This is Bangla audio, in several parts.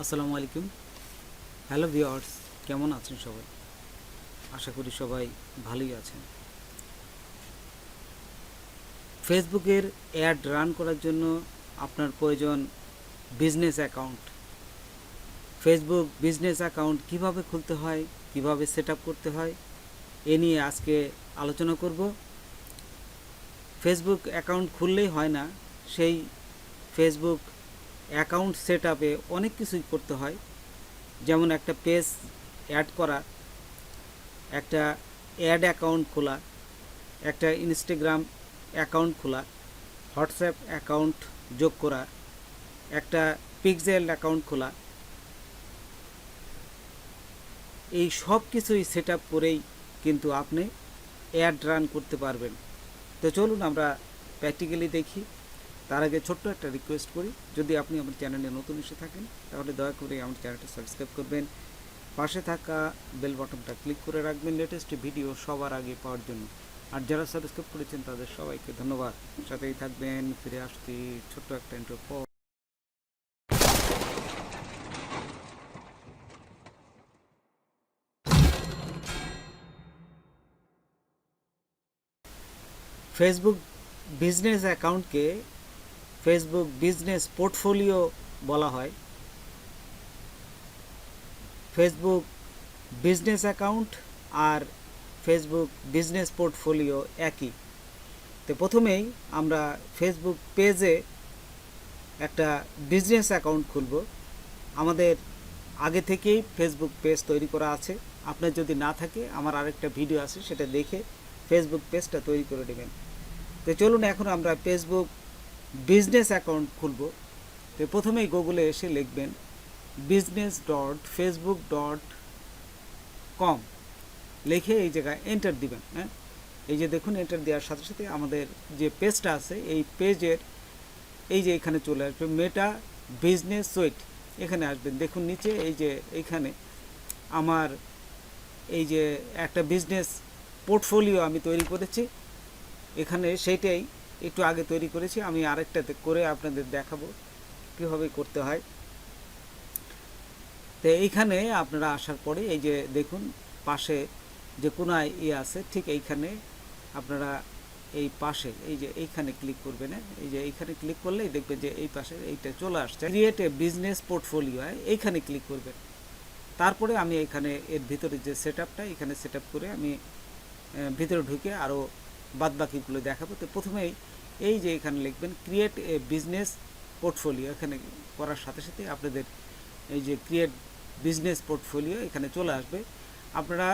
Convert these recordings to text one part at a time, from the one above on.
আসসালামু আলাইকুম। হ্যালো ভিউয়ার্স, কেমন আছেন সবাই? আশা করি সবাই ভালোই আছেন। ফেসবুকের অ্যাড রান করার জন্য আপনার প্রয়োজন business account. Facebook business account কিভাবে খুলতে হয়, কিভাবে সেট আপ করতে হয়, এ নিয়ে আজকে আলোচনা করব। ফেসবুক অ্যাকাউন্ট খুললেই হয় না, সেই ফেসবুক অ্যাকাউন্ট সেট আপে অনেক কিছুই করতে হয়। যেমন একটা পেজ অ্যাড করা, একটা অ্যাড অ্যাকাউন্ট খোলা, একটা ইনস্টাগ্রাম অ্যাকাউন্ট খোলা, হোয়াটসঅ্যাপ অ্যাকাউন্ট যোগ করা, একটা পিক্সেল অ্যাকাউন্ট খোলা, এই সব কিছুই সেট আপ করেই কিন্তু আপনি অ্যাড রান করতে পারবেন। তো চলুন আমরা প্র্যাকটিক্যালি দেখি। তার আগে ছোট্ট একটা রিকোয়েস্ট করি, যদি আপনি আমার চ্যানেলে নতুন এসে থাকেন তাহলে দয়া করে আমার চ্যানেলটা সাবস্ক্রাইব করবেন, পাশে থাকা বেল বাটনটা ক্লিক করে রাখবেন লেটেস্ট ভিডিও সবার আগে পাওয়ার জন্য। আর যারা সাবস্ক্রাইব করেছেন তাদের সবাইকে ধন্যবাদ। সাথেই থাকবেন, ফিরে আসছি ছোট্ট একটা ইন্ট্রো পর। ফেসবুক বিজনেস অ্যাকাউন্টকে ফেসবুক বিজনেস পোর্টফোলিও বলা হয়। ফেসবুক বিজনেস অ্যাকাউন্ট আর ফেসবুক বিজনেস পোর্টফোলিও একই। তো প্রথমেই আমরা ফেসবুক পেজে একটা বিজনেস অ্যাকাউন্ট খুলব। আমাদের আগে থেকেই ফেসবুক পেজ তৈরি করা আছে। আপনার যদি না থাকে, আমার আরেকটা ভিডিও আছে, সেটা দেখে ফেসবুক পেজটা তৈরি করে নেবেন। তো চলুন এখন আমরা ফেসবুক বিজনেস অ্যাকাউন্ট খুলব। তো প্রথমেই গুগলে এসে লিখবেন business.facebook.com, লিখে এই জায়গায় এন্টার দিবেন। হ্যাঁ, এই যে দেখুন, এন্টার দেওয়ার সাথে সাথে আমাদের যে পেজটা আছে এই পেজের এই যে এখানে চলে আসবে মেটা বিজনেস সুইট, এখানে আসবেন। দেখুন নিচে এই যে এইখানে আমার এই যে একটা বিজনেস পোর্টফোলিও আমি তৈরি করেছি, এখানে সেইটাই একটু আগে তৈরি করেছি। আমি আরেকটাতে করে আপনাদের দেখাবো কীভাবে করতে হয়। তো এইখানে আপনারা আসার পরে এই যে দেখুন পাশে যে কোনায় আছে, ঠিক এইখানে আপনারা এই পাশে এই যে এইখানে ক্লিক করবেন। এই যে এইখানে ক্লিক করলেই দেখবেন যে এই পাশে এইটা চলে আসছে, ক্রিয়েট এ বিজনেস পোর্টফোলিও, এইখানে ক্লিক করবেন। তারপরে আমি এখানে এর ভিতরে যে সেট আপটা, এখানে সেট আপ করে আমি ভিতরে ঢুকে আরও বাদবাকিগুলো দেখাবো। তো প্রথমেই এই যে এখানে লিখবেন ক্রিয়েট এ বিজনেস পোর্টফোলিও, এখানে করার সাথে সাথে আপনাদের এই যে ক্রিয়েট বিজনেস পোর্টফোলিও এখানে চলে আসবে। আপনারা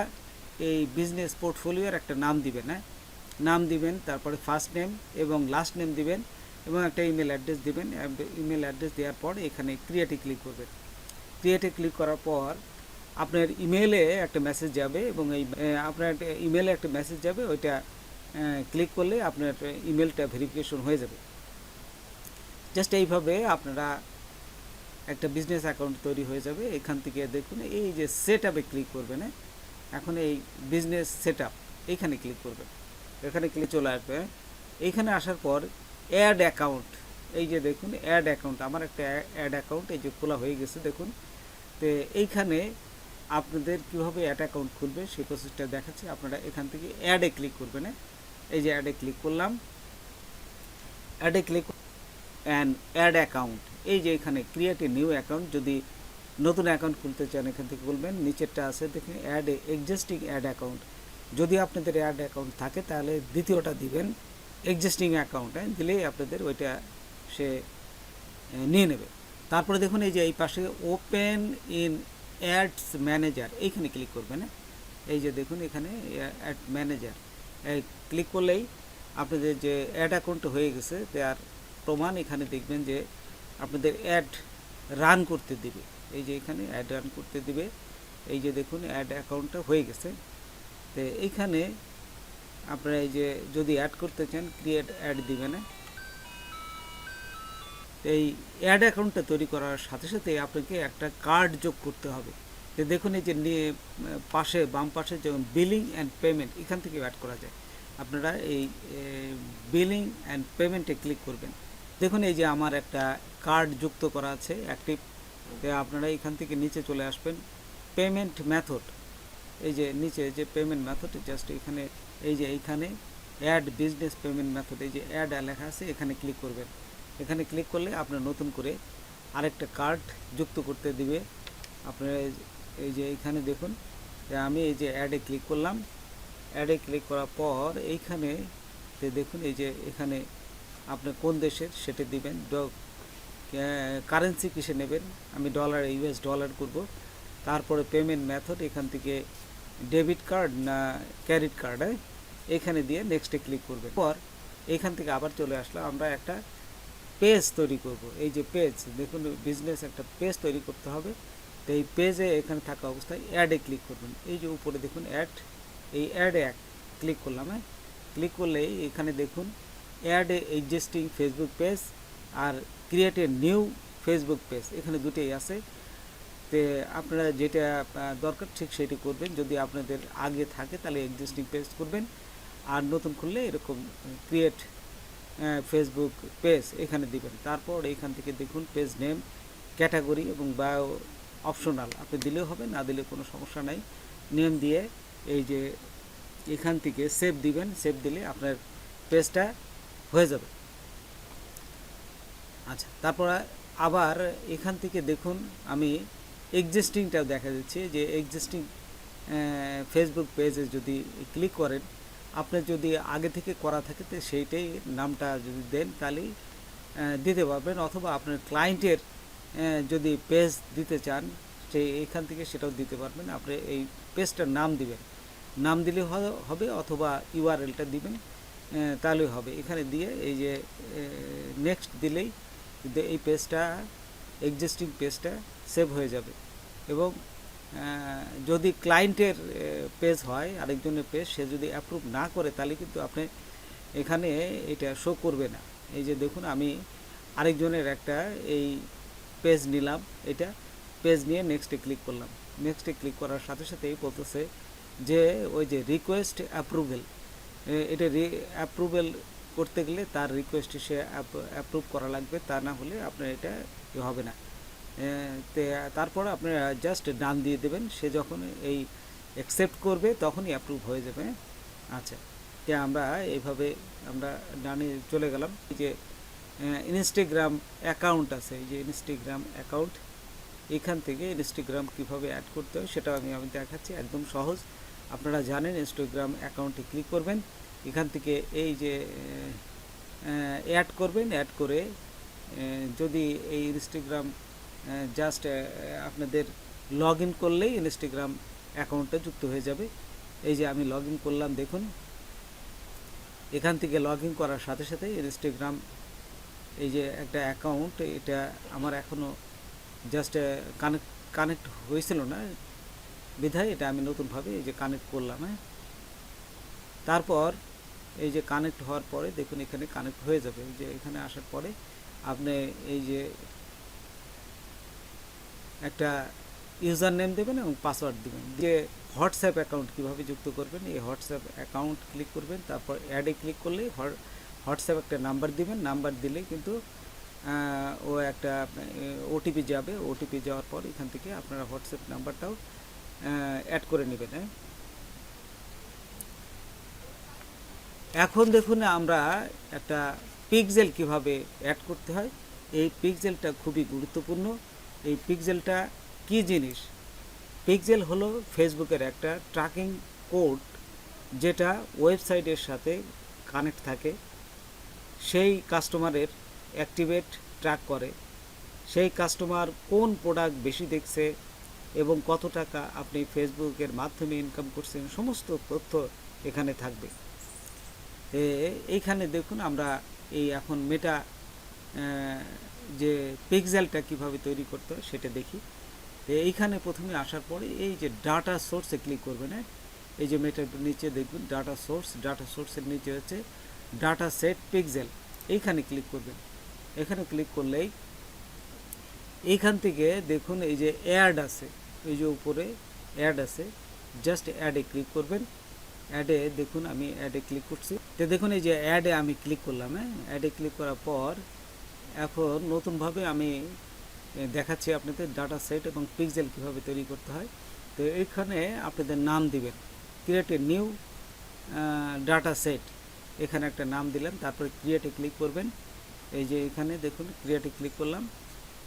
এই বিজনেস পোর্টফোলিওর একটা নাম দিবেন। হ্যাঁ, নাম দিবেন, তারপরে ফার্স্ট নেম এবং লাস্ট নেম দিবেন এবং একটা ইমেল অ্যাড্রেস দিবেন। ইমেল অ্যাড্রেস দেওয়ার পর এখানে ক্রিয়েটে ক্লিক করবেন। ক্রিয়েটে ক্লিক করার পর আপনার ইমেলে একটা মেসেজ যাবে এবং এই আপনার ইমেলে একটা মেসেজ যাবে, ওইটা ক্লিক করলে আপনার ইমেলটা ভেরিফিকেশন হয়ে যাবে। জাস্ট এইভাবে আপনারা একটা বিজনেস অ্যাকাউন্ট তৈরি হয়ে যাবে। এখান থেকে দেখুন এই যে সেট আপে ক্লিক করবেন। এখন এই বিজনেস সেট আপ এইখানে ক্লিক করবেন, এখানে ক্লিক চলে আসবে। এইখানে আসার পর অ্যাড অ্যাকাউন্ট, এই যে দেখুন অ্যাড অ্যাকাউন্ট, আমার একটা অ্যাড অ্যাকাউন্ট এই যে খোলা হয়ে গেছে দেখুন। তো এইখানে আপনাদের কীভাবে অ্যাড অ্যাকাউন্ট খুলবে সেই প্রসেসটা দেখাচ্ছি। আপনারা এখান থেকে অ্যাডে ক্লিক করবেন। এই যে অ্যাডে ক্লিক করলাম, অ্যাডে ক্লিক অ্যান্ড অ্যাড অ্যাকাউন্ট, এই যে এখানে ক্রিয়েট এ নিউ অ্যাকাউন্ট, যদি নতুন অ্যাকাউন্ট খুলতে চান এখান থেকে খুলবেন। নিচেরটা আছে দেখুন অ্যাড এক্সিস্টিং অ্যাড অ্যাকাউন্ট, যদি আপনাদের অ্যাড অ্যাকাউন্ট থাকে তাহলে দ্বিতীয়টা দিবেন এক্সিস্টিং অ্যাকাউন্ট, দিলেই আপনাদের ওইটা সে নিয়ে নেবে। তারপরে দেখুন এই যে এই পাশে ওপেন ইন অ্যাডস ম্যানেজার, এইখানে ক্লিক করবেন। এই যে দেখুন এখানে অ্যাড ম্যানেজার ক্লিক করলেই আপনাদের যে অ্যাড অ্যাকাউন্ট হয়ে গেছে তার প্রমাণ এখানে দেখবেন যে আপনাদের অ্যাড রান করতে দিবে। এই যে এখানে অ্যাড রান করতে দিবে, এই যে দেখুন অ্যাড অ্যাকাউন্টটা হয়ে গেছে। তো এইখানে আপনারা এই যে যদি অ্যাড করতে চান ক্রিয়েট অ্যাড দিবেন। এই অ্যাড অ্যাকাউন্টটা তৈরি করার সাথে সাথে আপনাকে একটা কার্ড যোগ করতে হবে। তো দেখুন এই যে পাশে বাম পাশে যেমন বিলিং অ্যান্ড পেমেন্ট, এখান থেকে অ্যাড করা যায়। আপনারা এই বিলিং অ্যান্ড পেমেন্টে ক্লিক করবেন। দেখুন এই যে আমার একটা কার্ড যুক্ত করা আছে, অ্যাক্টিভ তো আপনারা এখান থেকে নিচে চলে আসবেন, পেমেন্ট মেথড, এই যে নিচে যে পেমেন্ট মেথড, জাস্ট এখানে এই যে এইখানে অ্যাড বিজনেস পেমেন্ট মেথড, এই যে অ্যাড লেখা আছে, এখানে ক্লিক করবেন। এখানে ক্লিক করলে আপনার নতুন করে আরেকটা কার্ড যুক্ত করতে দিবে। আপনারা এই যে এইখানে দেখুন, আমি এই যে অ্যাডে ক্লিক করলাম। অ্যাডে ক্লিক করার পর এইখানে দেখুন, এই যে এখানে আপনি কোন দেশের সেটা দিবেন, কারেন্সি কিসে নেবেন, আমি ডলার, ইউএস ডলার করব। তারপরে পেমেন্ট মেথড, এখান থেকে ডেবিট কার্ড না ক্রেডিট কার্ড, এখানে দিয়ে নেক্সটে ক্লিক করবেন। পর এখান থেকে আবার চলে আসলাম, আমরা একটা পেজ তৈরি করব। এই যে পেজ দেখুন, বিজনেস একটা পেজ তৈরি করতে হবে। তো এই পেজে এখানে থাকা অবস্থায় অ্যাডে ক্লিক করবেন। এই যে উপরে দেখুন অ্যাড, এই অ্যাডে ক্লিক করলাম। ক্লিক করলেই এখানে দেখুন অ্যাড এক্সিস্টিং ফেসবুক পেজ আর create a new Facebook page, এখানে দুটোই আছে। তো আপনারা যেটা দরকার ঠিক সেটি করবেন। যদি আপনাদের আগে থাকে তাহলে এক্সিস্টিং পেজ করবেন, আর নতুন খুললে এরকম ক্রিয়েট ফেসবুক পেজ এখানে দিবেন। তারপর এখান থেকে দেখুন পেজ নেম, ক্যাটাগরি এবং বায়ো অপশনাল আপনি দিলেও হবে, না দিলে কোনো সমস্যা নাই। নেম দিয়ে এই যে এখান থেকে সেভ দিবেন, সেভ দিলে আপনার পেজটা হয়ে যাবে। আচ্ছা, তারপর আবার এখান থেকে দেখুন আমি এক্সিস্টিংটাও দেখা যাচ্ছে, যে এক্সিস্টিং ফেসবুক পেজে যদি ক্লিক করেন, আপনার যদি আগে থেকে করা থাকে তো সেইটাই নামটা যদি দেন তাহলেই দিতে পারবেন, অথবা আপনার ক্লায়েন্টের যদি পেজ দিতে চান সেই এখান থেকে সেটাও দিতে পারবেন। আপনি এই পেজটার নাম দিবেন, নাম দিলে হবে, অথবা ইউআরএলটা দিবেন, তাহলেই হবে। এখানে দিয়ে এই যে নেক্সট দিলেই এই পেজটা, এক্সিস্টিং পেজটা সেভ হয়ে যাবে। এবং যদি ক্লায়েন্টের পেজ হয়, আরেকজনের পেজ, সে যদি অ্যাপ্রুভ না করে তাহলে কিন্তু আপনি এখানে এটা শো করবে না। এই যে দেখুন আমি আরেকজনের একটা এই পেজ নিলাম, এটা পেজ নিয়ে নেক্সটে ক্লিক করলাম। নেক্সটে ক্লিক করার সাথে সাথেই বলতেছে যে ওই যে রিকোয়েস্ট অ্যাপ্রুভেল, এটা অ্যাপ্রুভেল করতে গেলে তার রিকোয়েস্টে সে অ্যাপ্রুভ করা লাগবে, তা না হলে আপনার এটা হবে না। তারপর আপনারা জাস্ট ডান দিয়ে দেবেন, সে যখন এই অ্যাকসেপ্ট করবে তখনই অ্যাপ্রুভ হয়ে যাবে। আচ্ছা, আমরা এইভাবে আমরা ডানে চলে গেলাম। এই যে ইনস্টাগ্রাম অ্যাকাউন্ট আছে, এই যে ইনস্টাগ্রাম অ্যাকাউন্ট, এখান থেকে ইনস্টাগ্রাম কীভাবে অ্যাড করতে হয় সেটাও আমি দেখাচ্ছি, একদম সহজ। আপনারা জানেন ইনস্টাগ্রাম অ্যাকাউন্টে ক্লিক করবেন, এখান থেকে এই যে অ্যাড করবেন, অ্যাড করে যদি এই ইনস্টাগ্রাম জাস্ট আপনাদের লগ ইন করলেই ইনস্টাগ্রাম অ্যাকাউন্টটা যুক্ত হয়ে যাবে। এই যে আমি লগ ইন করলাম, দেখুন এখান থেকে লগ ইন করার সাথে সাথে ইনস্টাগ্রাম এই যে একটা অ্যাকাউন্ট, এটা আমার এখনও জাস্ট কানেক্ট হয়েছিল না বিধায় এটা আমি নতুনভাবে এই যে কানেক্ট করলাম। তারপর এই যে কানেক্ট হওয়ার পরে দেখুন এখানে কানেক্ট হয়ে যাবে। এই যে এখানে আসার পরে আপনি এই যে একটা ইউজার নেম দেবেন এবং পাসওয়ার্ড দেবেন। যে হোয়াটসঅ্যাপ অ্যাকাউন্ট কীভাবে যুক্ত করবেন, এই হোয়াটসঅ্যাপ অ্যাকাউন্ট ক্লিক করবেন, তারপর অ্যাডে ক্লিক করলে হোয়াটসঅ্যাপ একটা নাম্বার দিবেন, নাম্বার দিলে কিন্তু ও একটা ওটিপি যাবে, ওটিপি যাওয়ার পর এখান থেকে আপনারা হোয়াটসঅ্যাপ নাম্বারটাও অ্যাড করে নেবেন। এখন দেখুন আমরা একটা পিক্সেল কিভাবে অ্যাড করতে হয়। এই পিক্সেলটা খুবই গুরুত্বপূর্ণ। এই পিক্সেলটা কী জিনিস? পিক্সেল হলো ফেসবুকের একটা ট্র্যাকিং কোড, যেটা ওয়েবসাইটের সাথে কানেক্ট থাকে, সেই কাস্টমারের অ্যাক্টিভেট ট্র্যাক করে, সেই কাস্টমার কোন প্রোডাক্ট বেশি দেখছে এবং কত টাকা আপনি ফেসবুকের মাধ্যমে ইনকাম করছেন, সমস্ত তথ্য এখানে থাকবে। এইখানে দেখুন আমরা এই এখন মেটা যে পিক্সেলটা কিভাবে তৈরি করতে হয় সেটা দেখি। এইখানে প্রথমে আসার পরে এই যে ডাটা সোর্সে ক্লিক করবেন। এই যে মেটার নিচে দেখবেন ডাটা সোর্স, ডাটা সোর্সের নিচে হচ্ছে ডাটা সেট পিক্সেল, এইখানে ক্লিক করবেন। এখানে ক্লিক করলেই এইখান থেকে দেখুন এই যে অ্যাড আছে, এই যে উপরে অ্যাড আছে, জাস্ট অ্যাডে ক্লিক করবেন। অ্যাডে দেখুন আমি অ্যাডে ক্লিক করছি, তো দেখুন এই যে অ্যাডে আমি ক্লিক করলাম। অ্যাডে ক্লিক করার পর এখন নতুনভাবে আমি দেখাচ্ছি আপনাদের ডাটা সেট এবং পিক্সেল কীভাবে তৈরি করতে হয়। তো এইখানে আপনাদের নাম দিবেন, create a new data set, এখানে একটা নাম দিলেন, তারপরে ক্রিয়েটে ক্লিক করবেন। এই যে এখানে দেখুন ক্রিয়েটে ক্লিক করলাম,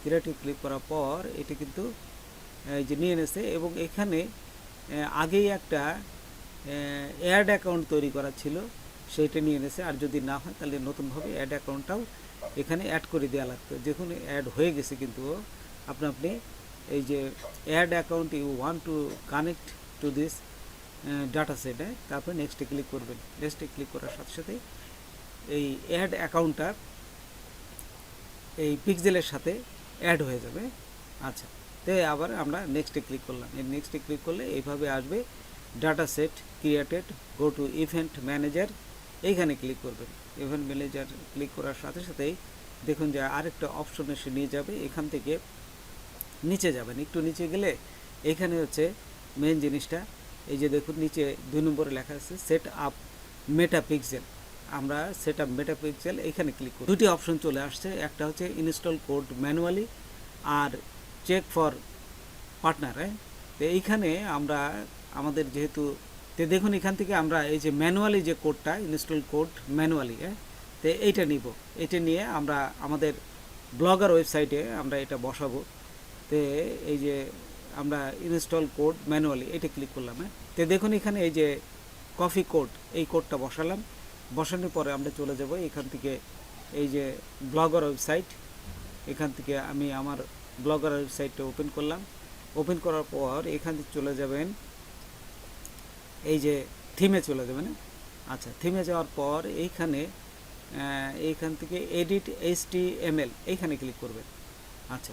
ক্রিয়েটে ক্লিক করার পর এটি কিন্তু এই যে নিয়ে এনেছে এবং এখানে আগেই একটা অ্যাড অ্যাকাউন্ট তৈরি করা ছিল, সেইটা নিয়ে এনেছে। আর যদি না হয় তাহলে নতুনভাবে অ্যাড অ্যাকাউন্টটাও এখানে অ্যাড করে দেওয়া লাগতো। যখন অ্যাড হয়ে গেছে কিন্তু আপনি এই যে add account you want to connect to this data সেটে, তারপরে নেক্সটে ক্লিক করবেন। নেক্সটে ক্লিক করার সাথে সাথে এই অ্যাড অ্যাকাউন্টটা এই পিক্সেলের সাথে অ্যাড হয়ে যাবে। আচ্ছা, তো আবার আমরা নেক্সটে ক্লিক করলাম। এই নেক্সটে ক্লিক করলে এইভাবে আসবে data set created, go to event manager, এইখানে ক্লিক করবেন। ইভেন্ট ম্যানেজার ক্লিক করার সাথে সাথেই দেখুন যে আরেকটা অপশন এসে নিয়ে যাবে। এখান থেকে নিচে যাবেন, একটু নিচে গেলে এখানে হচ্ছে মেন জিনিসটা, এই যে দেখুন নিচে 2 নম্বরে লেখা আছে সেট আপ মেটা পিক্সেল। আমরা সেট আপ মেটা পিক্সেল এইখানে ক্লিক করি। দুটি অপশন চলে আসছে, একটা হচ্ছে ইনস্টল কোড ম্যানুয়ালি আর চেক ফর পার্টনার। তো এইখানে আমরা আমাদের যেহেতু দেখুন এখান থেকে আমরা এই যে ম্যানুয়ালি যে কোডটা, ইনস্টল কোড ম্যানুয়ালি, তো এইটা নিব। এটা নিয়ে আমরা আমাদের ব্লগার ওয়েবসাইটে আমরা এটা বসাবো। তো এই যে আমরা ইনস্টল কোড ম্যানুয়ালি এটা ক্লিক করলাম। তো দেখুন এখানে এই যে কফি কোড, এই কোডটা বসালাম। বসানোর পরে আমরা চলে যাব এখান থেকে এই যে ব্লগার ওয়েবসাইট, এখান থেকে আমি আমার ব্লগার ওয়েবসাইটটা ওপেন করলাম। ওপেন করার পর এখান থেকে চলে যাবেন এই যে থিমে চলে যাবেন। আচ্ছা, থিমে যাওয়ার পর এইখান থেকে এডিট HTML এইখানে ক্লিক করবেন। আচ্ছা,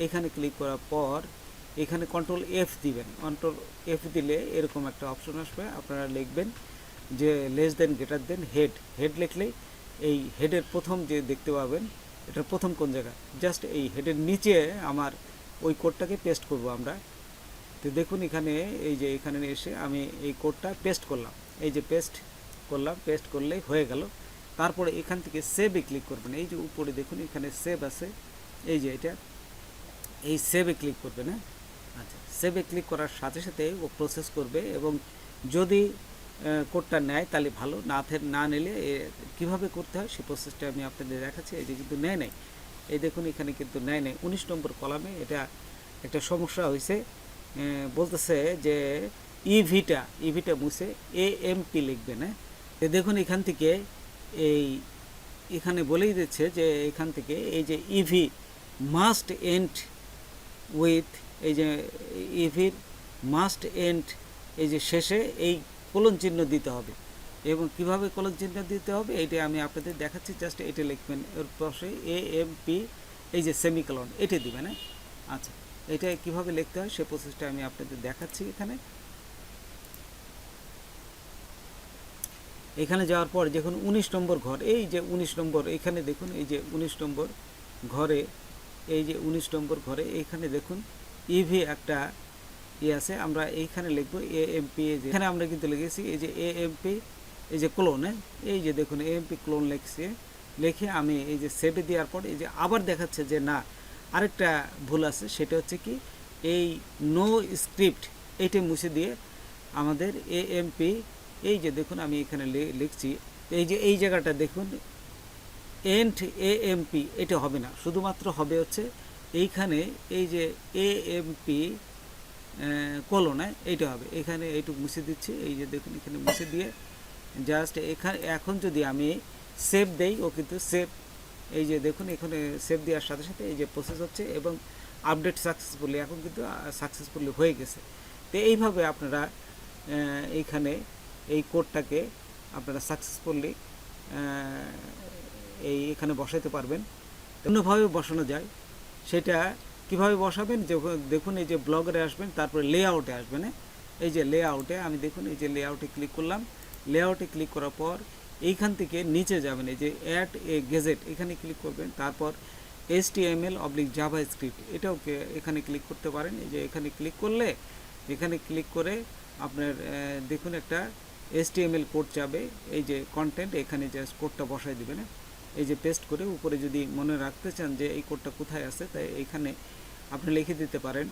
এখানে ক্লিক করার পর এখানে কন্ট্রোল F দিবেন। কন্ট্রোল F দিলে এরকম একটা অপশন আসবে, আপনারা লিখবেন যে less than greater than head. Head লিখলেই এই হেডের প্রথম যে দেখতে পাবেন, এটার প্রথম কোন জায়গা, জাস্ট এই হেডের নিচে আমার ওই কোডটাকে পেস্ট করব আমরা। তো দেখুন এখানে এই যে এখানে এসে আমি এই কোডটা পেস্ট করলাম। এই যে পেস্ট করলাম, পেস্ট করলেই হয়ে গেল। তারপরে এখান থেকে সেভে ক্লিক করবেন। এই যে উপরে দেখুন এখানে সেভ আছে, এই যে এটা, এই সেভে ক্লিক করবেন। আচ্ছা, সেভে ক্লিক করার সাথে সাথে ও প্রসেস করবে এবং যদি কোডটা নেয় তাহলে ভালো, না নিলে কীভাবে করতে হয় সেই প্রসেসটা আমি আপনাদের দেখাচ্ছি। এই যে কিন্তু নেয় নাই, এই দেখুন এখানে কিন্তু নেয় নাই। 19 নম্বর কলামে এটা একটা সমস্যা হয়েছে, বলতেছে যে ইভিটা মুছে AMP লিখবেন। দেখুন এখান থেকে এখানে বলেই দিচ্ছে যে এখান থেকে এই যে ইভি মাস্ট এন্ড উইথ, এই যে ইভির মাস্ট এন্ড, এই যে শেষে এই কোলন চিহ্ন দিতে হবে। এবং কিভাবে কোলন চিহ্ন দিতে হবে এইটা আমি আপনাদের দেখাচ্ছি। জাস্ট এটা লিখবেন, এর পাশে AMP এই যে সেমিকোলন এটা দিবেন। আচ্ছা, এটা কিভাবে লিখতে হয় সে প্রসেসটা আমি আপনাদের দেখাচ্ছি। এখানে যাওয়ার পর দেখুন 19 নম্বর ঘর, এই যে 19 নম্বর এখানে দেখুন, এই যে 19 নম্বর ঘরে, এই যে 19 নম্বর ঘরে এইখানে দেখুন ইভি একটা আছে, আমরা এইখানে লিখবো AMP। এখানে আমরা কিন্তু লিখেছি এই যে AMP এই যে ক্লোন, এই যে দেখুন AMP ক্লোন লিখে আমি এই যে সেভে দেওয়ার পর এই যে আবার দেখাচ্ছে যে না, আরেকটা ভুল আছে, সেটা হচ্ছে কি এই নো স্ক্রিপ্ট এইটা মুছে দিয়ে আমাদের AMP, এই যে দেখুন আমি এখানে লিখছি, এই যে এই জায়গাটা দেখুন এন্ড AMP এটা হবে না, শুধুমাত্র হবে হচ্ছে এইখানে এই যে AMP কোলনে এইটা হবে। এখানে এইটুকু মুছে দিচ্ছি, এই যে দেখুন এখানে মুছে দিয়ে জাস্ট এখানে এখন যদি আমি সেভ দেই, ও কিন্তু সেভ, এই যে দেখুন এখানে সেভ দেওয়ার সাথে সাথে এই যে প্রসেস হচ্ছে এবং আপডেট সাকসেসফুলি, এখন কিন্তু সাকসেসফুলি হয়ে গেছে। তো এইভাবে আপনারা এইখানে এই কোডটাকে আপনারা সাকসেসফুলি এখানে বসাতে পারবেন। অন্যভাবে বসানো যায়, সেটা কিভাবে বসাবেন দেখুন এই যে ব্লগারে আসবেন, তারপরে লেআউটে আসবেন। এই যে লেআউটে আমি দেখুন এই যে লেআউটে ক্লিক করলাম। লেআউটে ক্লিক করার পর এইখান থেকে নিচে যাবেন, এই যে অ্যাড এ গেজেট এখানে ক্লিক করবেন। তারপর HTML/JavaScript এটাও এখানে ক্লিক করতে পারেন। এই যে এখানে ক্লিক করলে, এখানে ক্লিক করে আপনার দেখুন একটা HTML কোড যাবে, এই যে কন্টেন্ট, এখানে জাস্ট কোডটা বসাই দিবেন। এই যে পেস্ট করে উপরে যদি মনে রাখতে চান যে এই কোডটা কোথায় আছে, তাই এইখানে আপনি লিখে দিতে পারেন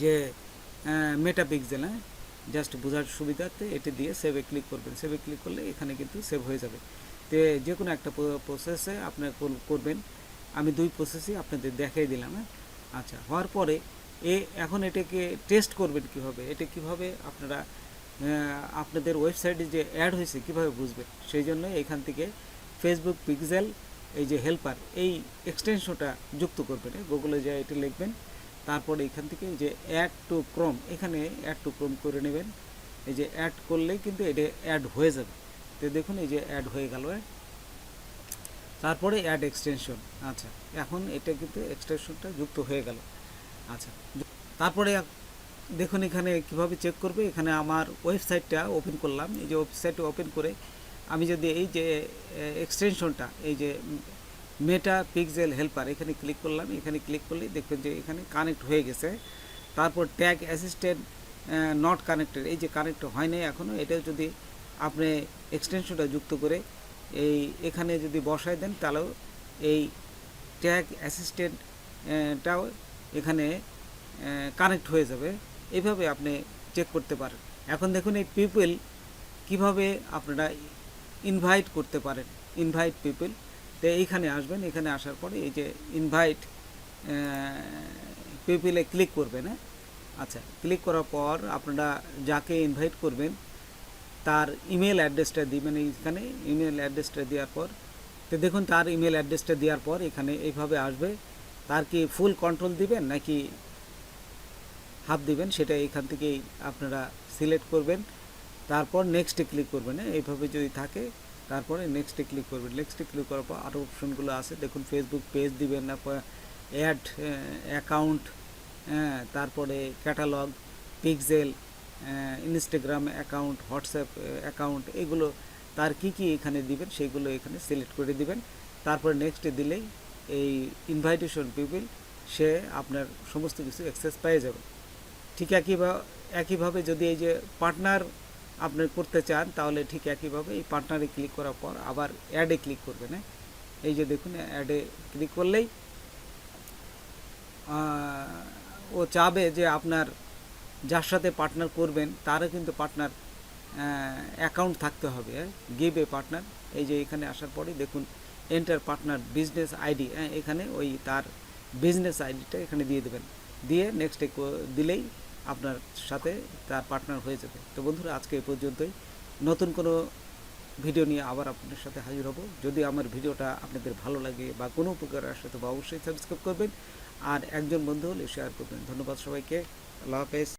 যে মেটাপিক্সেল, হ্যাঁ, জাস্ট বোঝার সুবিধার্থে এটি দিয়ে সেভে ক্লিক করবেন। সেভে ক্লিক করলে এখানে কিন্তু সেভ হয়ে যাবে। তো যে কোনো একটা প্রসেসে আপনি করবেন, আমি 2 প্রসেসই আপনাদের দেখাই দিলাম। হ্যাঁ, আচ্ছা, হওয়ার পরে এখন এটাকে টেস্ট করবেন কিভাবে, এটা কিভাবে আপনারা আপনাদের ওয়েবসাইটে যে অ্যাড হয়েছে কিভাবে বুঝবেন, সেই জন্য এখান থেকে ফেসবুক পিক্সেল এই যে হেল্পার এই এক্সটেনশনটা যুক্ত করবেন। গুগলে যা এটা লিখবেন, তারপরে এখান থেকে যে অ্যাড টু ক্রোম, এখানে অ্যাড টু ক্রোম করে নেবেন। এই যে অ্যাড করলেই কিন্তু এটা অ্যাড হয়ে যাবে। তো দেখুন এই যে অ্যাড হয়ে গেল। তারপরে অ্যাড এক্সটেনশন, আচ্ছা, এখন এটা কিন্তু এক্সটেনশনটা যুক্ত হয়ে গেল। আচ্ছা, তারপরে দেখুন এখানে কিভাবে চেক করবে। এখানে আমার ওয়েবসাইটটা ওপেন করলাম। এই যে ওয়েবসাইটটা ওপেন করে আমি যদি এই যে এক্সটেনশনটা, এই যে মেটা পিক্সেল হেল্পার, এখানে ক্লিক করলাম। এখানে ক্লিক করলেই দেখবেন যে এখানে কানেক্ট হয়ে গেছে। তারপর ট্যাগ অ্যাসিস্ট্যান্ট নট কানেক্টেড, এই যে কানেক্ট হয় নাই এখনও, এটা যদি আপনি এক্সটেনশনটা যুক্ত করে এখানে যদি বসায় দেন, তাহলেও এই ট্যাগ অ্যাসিস্ট্যান্টটাও এখানে কানেক্ট হয়ে যাবে। এইভাবে আপনি চেক করতে পারেন। এখন দেখুন এই পিপল কিভাবে আপনারা ইনভাইট করতে পারেন, ইনভাইট পিপল। তো এইখানে আসবেন, এখানে আসার পরে এই যে ইনভাইট পিপলে ক্লিক করবেন। হ্যাঁ, আচ্ছা, ক্লিক করার পর আপনারা যাকে ইনভাইট করবেন তার ইমেল অ্যাড্রেসটা দিবেন। এইখানে ইমেল অ্যাড্রেসটা দেওয়ার পর, তো দেখুন তার ইমেল অ্যাড্রেসটা দেওয়ার পর এখানে এইভাবে আসবে। তার কি ফুল কন্ট্রোল দিবেন নাকি হাফ দিবেন, সেটা এখান থেকেই আপনারা সিলেক্ট করবেন। তারপর নেক্সটে ক্লিক করবেন। এইভাবে যদি থাকে তারপরে নেক্সটে ক্লিক করবেন। নেক্সটে ক্লিক করার পর আরও অপশনগুলো আছে, দেখুন ফেসবুক পেজ দিবেন না, অ্যাড অ্যাকাউন্ট, তারপরে catalogue, pixel, Instagram account, WhatsApp account, এগুলো তার কি কি এখানে দিবেন সেইগুলো এখানে সিলেক্ট করে দিবেন। তারপরে নেক্সটে দিলেই এই ইনভাইটেশন পিপল সে আপনার সমস্ত কিছু অ্যাক্সেস পেয়ে যাবে। ঠিক একইভাবে যদি এই যে পার্টনার আপনি করতে চান, তাহলে ঠিক একইভাবে এই পার্টনারে ক্লিক করার পর আবার অ্যাডে ক্লিক করবেন। এই যে দেখুন অ্যাডে ক্লিক করলেই ও চাবে যে আপনার যার সাথে পার্টনার করবেন তারও কিন্তু পার্টনার অ্যাকাউন্ট থাকতে হবে। গিভ এ পার্টনার, এই যে এখানে আসার পরেই দেখুন এন্টার পার্টনার বিজনেস আইডি, এখানে ওই তার বিজনেস আইডিটা এখানে দিয়ে দেবেন। দিয়ে নেক্সটে দিলেই আপনার সাথে তার পার্টনার হয়ে যাবে। তো বন্ধুরা, আজকে এই পর্যন্তই। নতুন কোনো ভিডিও নিয়ে আবার আপনাদের সাথে হাজির হব। যদি আমার ভিডিওটা আপনাদের ভালো লাগে বা কোনো উপকার আসে তো অবশ্যই সাবস্ক্রাইব করবেন, আর একজন বন্ধু হলে শেয়ার করবেন। ধন্যবাদ সবাইকে। আল্লাহ হাফেজ।